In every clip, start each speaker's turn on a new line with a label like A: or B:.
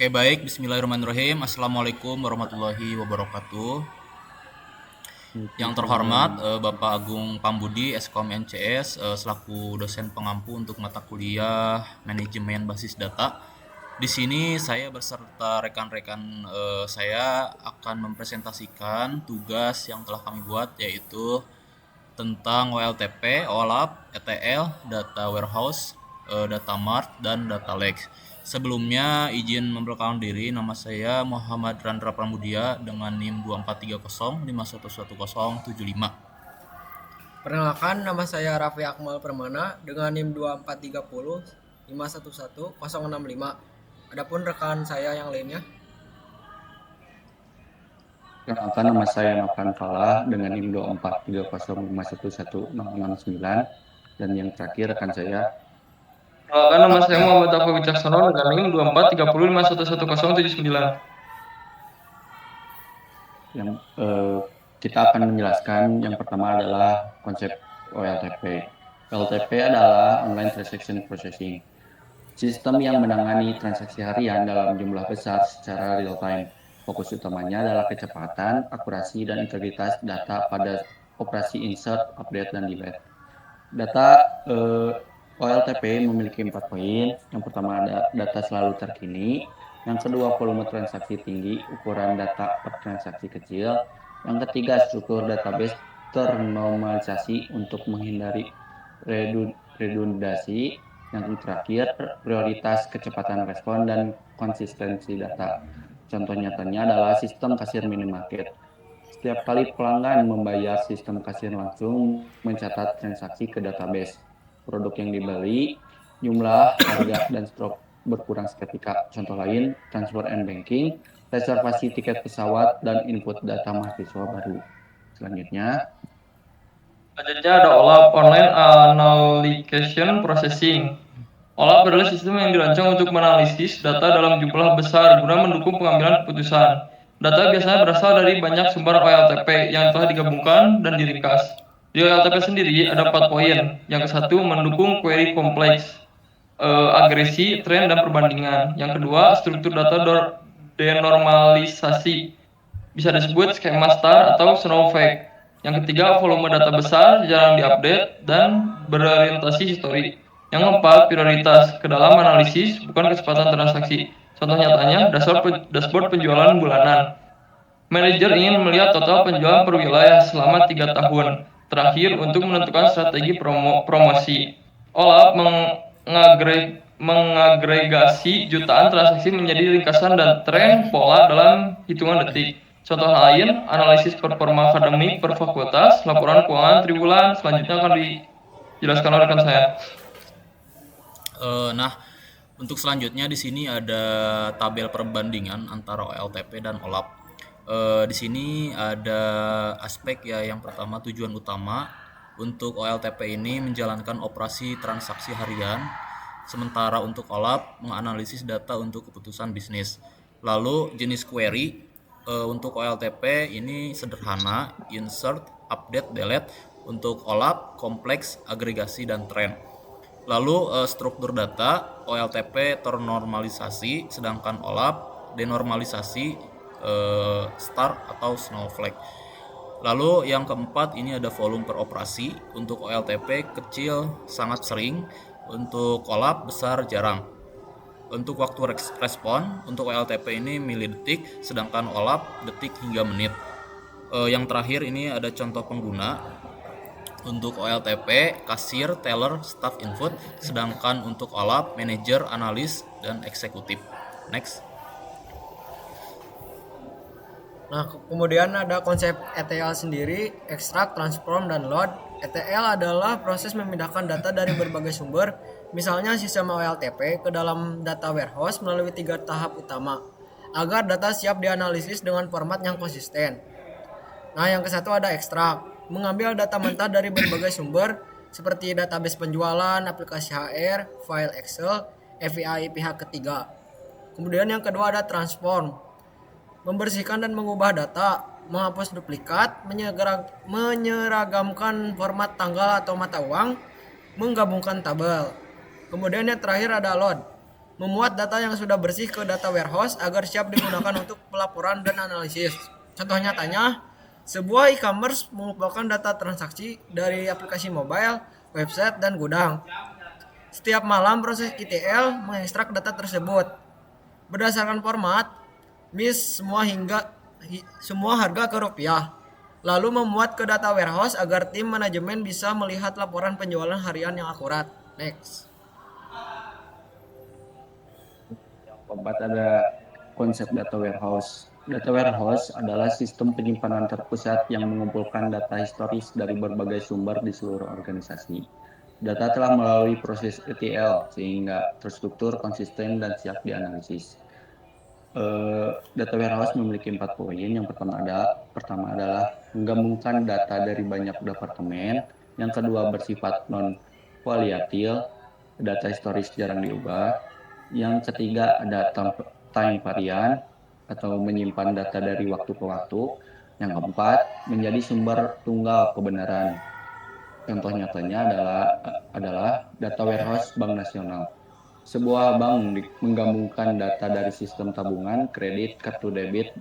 A: Oke baik, Bismillahirrahmanirrahim. Assalamualaikum warahmatullahi wabarakatuh. Yang terhormat
B: Waalaikumsalam.
A: Bapak Agung Pambudi, Eskom NCS, selaku dosen pengampu untuk mata kuliah Manajemen Basis Data. Di sini saya beserta rekan-rekan saya akan mempresentasikan tugas yang telah kami buat, yaitu tentang OLTP, OLAP, ETL, Data Warehouse, Data Mart, dan Data Lake. Sebelumnya izin memperkenalkan diri, nama saya Muhammad Randra Pramudia dengan NIM 2430511075.
C: Perkenalkan, nama saya Raffi Akmal Permana dengan NIM 2430511065. Adapun rekan saya yang lainnya.
B: Perkenalkan, nama saya Novan Falah dengan NIM 2430511069 dan yang terakhir rekan saya.
D: Perkenalkan, nama saya Muhammad Taufik Wicaksono dengan NIM 2430511079.
B: Yang kita akan menjelaskan yang pertama adalah konsep OLTP. OLTP adalah Online Transaction Processing, sistem yang menangani transaksi harian dalam jumlah besar secara real time. Fokus utamanya adalah kecepatan, akurasi, dan integritas data pada operasi insert, update, dan delete. Data OLTP memiliki 4 poin. Yang pertama ada data selalu terkini. Yang kedua, volume transaksi tinggi, ukuran data per transaksi kecil. Yang ketiga, struktur database ternormalisasi untuk menghindari redundasi. Yang terakhir, prioritas kecepatan respon dan konsistensi data. Contoh nyatanya adalah sistem kasir minimarket. Setiap kali pelanggan membayar, sistem kasir langsung mencatat transaksi ke database. Produk yang dibeli, jumlah, harga, dan stok berkurang seketika. Contoh lain, transfer and banking, reservasi tiket pesawat, dan input data mahasiswa baru. Selanjutnya
D: Ada OLAP, Online Analysis Processing. OLAP adalah sistem yang dirancang untuk menganalisis data dalam jumlah besar guna mendukung pengambilan keputusan. Data biasanya berasal dari banyak sumber OLTP yang telah digabungkan dan diringkas. Di OLTP sendiri ada 4 poin. Yang ke-1, mendukung query kompleks, agresi, tren, dan perbandingan. Yang kedua, struktur data denormalisasi, bisa disebut skema star atau snowflake. Yang ketiga, volume data besar, jarang diupdate, dan berorientasi histori. Yang keempat, prioritas ke dalam analisis, bukan kecepatan transaksi. Contoh nyatanya, dashboard penjualan bulanan. Manajer ingin melihat total penjualan per wilayah selama 3 tahun terakhir untuk menentukan strategi promosi. OLAP mengagregasi jutaan transaksi menjadi ringkasan dan tren pola dalam hitungan detik. Contoh lain, analisis performa akademik per fakultas, laporan keuangan triwulan. Selanjutnya akan dijelaskan oleh rekan saya.
A: Nah, untuk selanjutnya di sini ada tabel perbandingan antara OLTP dan OLAP. Di sini ada aspek ya, yang pertama tujuan utama untuk OLTP ini menjalankan operasi transaksi harian, sementara untuk OLAP menganalisis data untuk keputusan bisnis. Lalu jenis query untuk OLTP ini sederhana, insert, update, delete. Untuk OLAP kompleks, agregasi, dan tren. Lalu struktur data OLTP ternormalisasi, sedangkan OLAP denormalisasi, star atau snowflake. Lalu yang keempat ini ada volume per operasi. Untuk OLTP kecil sangat sering, untuk OLAP besar jarang. Untuk waktu respon untuk OLTP ini milidetik, sedangkan OLAP detik hingga menit. Yang terakhir ini ada contoh pengguna. Untuk OLTP, kasir, teller, staff input, sedangkan untuk OLAP, manajer, analis, dan eksekutif. Next.
C: Nah, kemudian ada konsep ETL sendiri, extract, transform, dan load. ETL adalah proses memindahkan data dari berbagai sumber, misalnya sistem OLTP, ke dalam data warehouse melalui 3 tahap utama, agar data siap dianalisis dengan format yang konsisten. Nah, yang ke-1 ada extract, mengambil data mentah dari berbagai sumber seperti database penjualan, aplikasi HR, file Excel, API pihak ketiga. Kemudian yang kedua ada transform, membersihkan dan mengubah data, menghapus duplikat, menyeragamkan format tanggal atau mata uang, menggabungkan tabel. Kemudian yang terakhir ada load, Memuat data yang sudah bersih ke data warehouse agar siap digunakan untuk pelaporan dan analisis. Contoh nyatanya, sebuah e-commerce mengumpulkan data transaksi dari aplikasi mobile, website, dan gudang. Setiap malam proses ETL mengekstrak data tersebut. Berdasarkan format, MIS semua harga ke rupiah. Lalu memuat ke data warehouse agar tim manajemen bisa melihat laporan penjualan harian yang akurat. Next.
B: Keempat ada konsep data warehouse. Data warehouse adalah sistem penyimpanan terpusat yang mengumpulkan data historis dari berbagai sumber di seluruh organisasi. Data telah melalui proses ETL sehingga terstruktur, konsisten, dan siap dianalisis. Data warehouse memiliki 4 poin. Yang pertama adalah menggabungkan data dari banyak departemen. Yang kedua bersifat non-volatil, data historis jarang diubah. Yang ketiga ada time varian atau menyimpan data dari waktu ke waktu. Yang keempat menjadi sumber tunggal kebenaran. Contoh nyatanya adalah data warehouse Bank Nasional. Sebuah bank menggabungkan data dari sistem tabungan, kredit, kartu debit,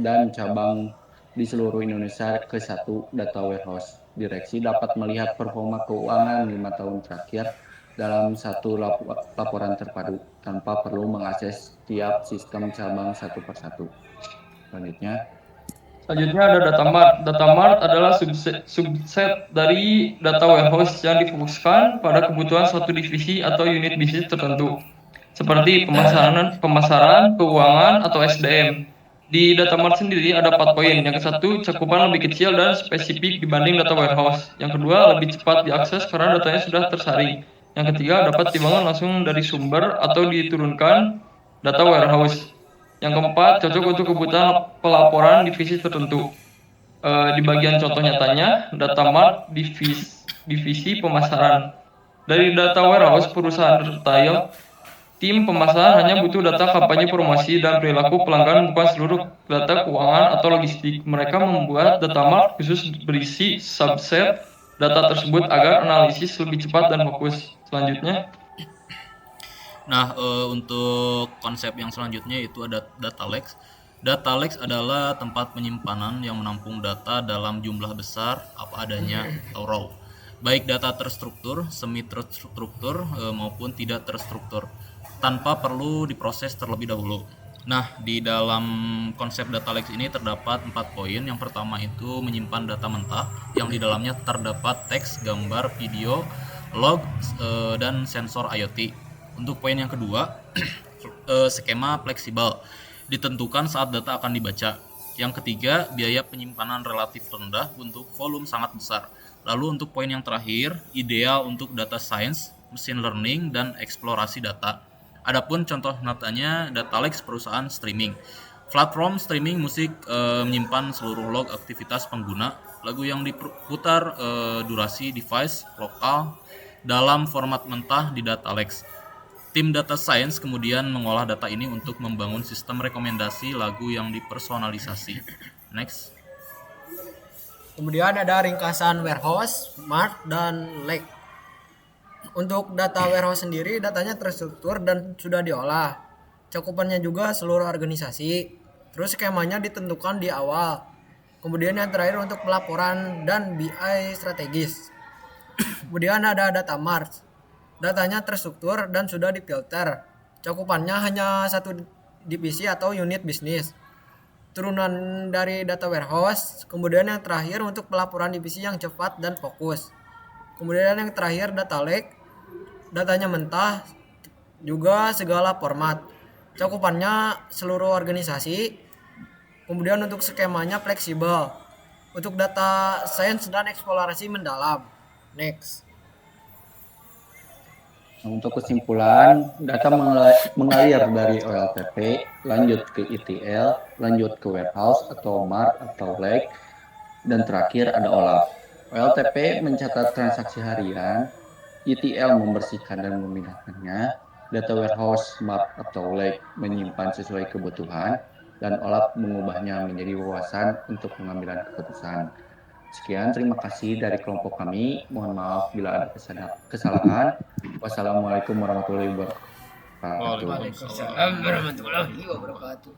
B: dan cabang di seluruh Indonesia ke satu data warehouse. Direksi dapat melihat performa keuangan 5 tahun terakhir dalam satu laporan terpadu tanpa perlu mengakses tiap sistem cabang satu persatu. Selanjutnya
D: Selanjutnya ada data mart. Data mart adalah subset dari data warehouse yang difokuskan pada kebutuhan suatu divisi atau unit bisnis tertentu, seperti pemasaran, keuangan, atau SDM. Di data mart sendiri ada 4 poin. Yang satu, cakupan lebih kecil dan spesifik dibanding data warehouse. Yang kedua, lebih cepat diakses karena datanya sudah tersaring. Yang ketiga, dapat dibangun langsung dari sumber atau diturunkan data warehouse. Yang keempat, cocok untuk kebutuhan pelaporan divisi tertentu. Di bagian contoh nyatanya, data mart divisi pemasaran. Dari data warehouse perusahaan retail, tim pemasaran hanya butuh data kampanye promosi dan perilaku pelanggan, bukan seluruh data keuangan atau logistik. Mereka membuat data mart khusus berisi subset data tersebut agar analisis lebih cepat dan fokus. Selanjutnya,
A: Nah, untuk konsep yang selanjutnya itu ada data lake. Data lake adalah tempat penyimpanan yang menampung data dalam jumlah besar apa adanya atau raw. Baik data terstruktur, semi terstruktur maupun tidak terstruktur tanpa perlu diproses terlebih dahulu. Nah, di dalam konsep data lake ini terdapat 4 poin. Yang pertama itu menyimpan data mentah yang di dalamnya terdapat teks, gambar, video, log, dan sensor IoT. Untuk poin yang kedua, skema fleksibel ditentukan saat data akan dibaca. Yang ketiga, biaya penyimpanan relatif rendah untuk volume sangat besar. Lalu untuk poin yang terakhir, ideal untuk data science, machine learning, dan eksplorasi data. Adapun contoh nyatanya data lake perusahaan streaming. Platform streaming musik menyimpan seluruh log aktivitas pengguna, lagu yang diputar, durasi device lokal dalam format mentah di data lake. Tim data science kemudian mengolah data ini untuk membangun sistem rekomendasi lagu yang dipersonalisasi. Next.
C: Kemudian ada ringkasan warehouse, mart, dan lake. Untuk data warehouse sendiri, datanya terstruktur dan sudah diolah. Cakupannya juga seluruh organisasi. Terus skemanya ditentukan di awal. Kemudian yang terakhir untuk pelaporan dan BI strategis. Kemudian ada data mart. Datanya terstruktur dan sudah difilter. Cakupannya hanya satu divisi atau unit bisnis. Turunan dari data warehouse. Kemudian yang terakhir untuk pelaporan divisi yang cepat dan fokus. Kemudian yang terakhir data lake. Datanya mentah, juga segala format. Cakupannya seluruh organisasi. Kemudian untuk skemanya fleksibel. Untuk data science dan eksplorasi mendalam. Next.
B: Untuk kesimpulan, data mengalir dari OLTP, lanjut ke ETL, lanjut ke warehouse atau mart atau lake, dan terakhir ada OLAP. OLTP mencatat transaksi harian, ETL membersihkan dan memindahkannya, data warehouse, mart atau lake menyimpan sesuai kebutuhan, dan OLAP mengubahnya menjadi wawasan untuk pengambilan keputusan. Sekian, terima kasih dari kelompok kami. Mohon maaf bila ada kesalahan. Wassalamualaikum warahmatullahi wabarakatuh. wabarakatuh.
C: Waalaikumsalam warahmatullahi wabarakatuh.